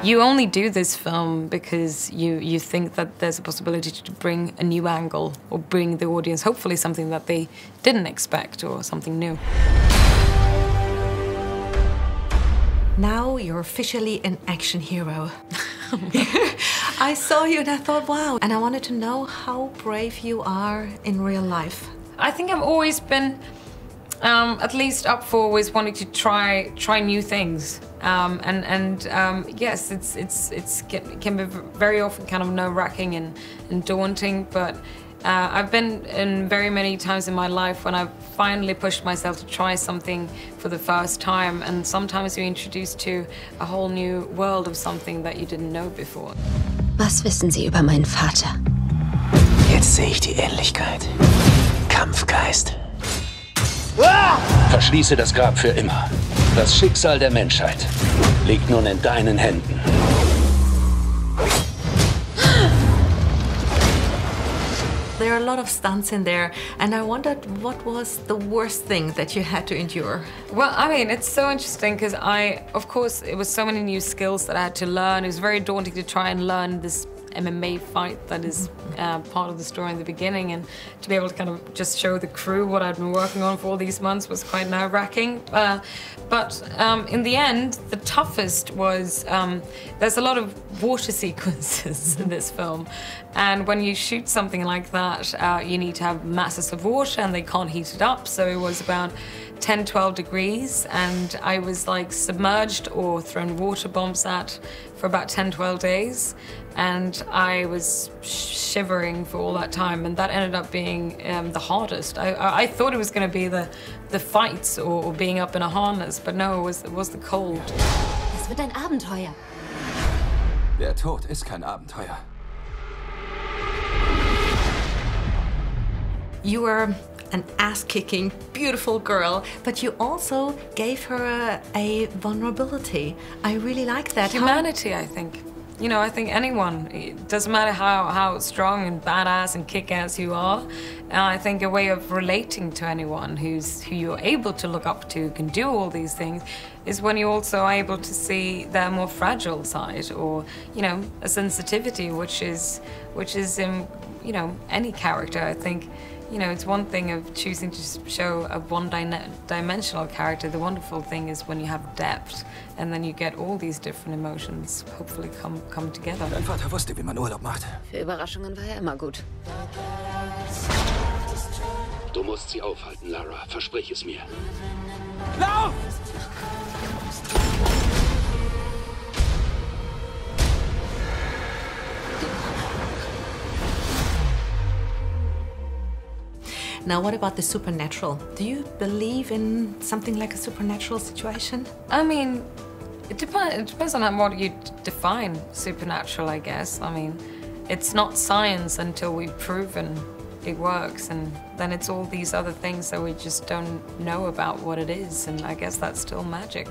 You only do this film because you think that there's a possibility to bring a new angle or bring the audience, hopefully, something that they didn't expect or something new. Now you're officially an action hero. I saw you and I thought, wow. And I wanted to know how brave you are in real life. I think I've always been at least up for always wanting to try new things. Yes, it can be very often kind of nerve-wracking and daunting, but I've been in very many times in my life when I've finally pushed myself to try something for the first time, and sometimes you're introduced to a whole new world of something that you didn't know before. Was wissen Sie über meinen Vater? Jetzt sehe ich die Ähnlichkeit. Kampfgeist. Verschließe das Grab für immer. Das Schicksal der Menschheit liegt nun in deinen Händen. There are a lot of stunts in there, and I wondered what was the worst thing that you had to endure? Well, I mean, it's so interesting because of course, it was so many new skills that I had to learn. It was very daunting to try and learn this MMA fight that is part of the story in the beginning, and to be able to kind of just show the crew what I'd been working on for all these months was quite nerve-wracking. But in the end, the toughest was there's a lot of water sequences in this film, and when you shoot something like that, you need to have masses of water and they can't heat it up, so it was about 10-12 degrees, and I was like submerged or thrown water bombs at for about 10-12 days, and I was shivering for all that time, and that ended up being the hardest. I thought it was going to be the fights or being up in a harness, but no, it was the cold. Es wird ein Abenteuer. Der Tod ist kein Abenteuer. You were an ass-kicking, beautiful girl, but you also gave her a vulnerability. I really like that. Humanity, I think. You know, I think anyone, it doesn't matter how strong and badass and kick-ass you are, I think a way of relating to anyone who you're able to look up to, can do all these things, is when you're also able to see their more fragile side, or, you know, a sensitivity, which is in, you know, any character. I think, you know, it's one thing of choosing to show a one-dimensional character. The wonderful thing is when you have depth, and then you get all these different emotions hopefully come together. Dein Vater wusste, wie man Urlaub macht. Für Überraschungen war immer gut. Du musst sie aufhalten, Lara. Versprich es mir. Lauf! Now, what about the supernatural? Do you believe in something like a supernatural situation? I mean, it depends on what you define supernatural, I guess. I mean, it's not science until we've proven it works, and then it's all these other things that we just don't know about what it is, and I guess that's still magic.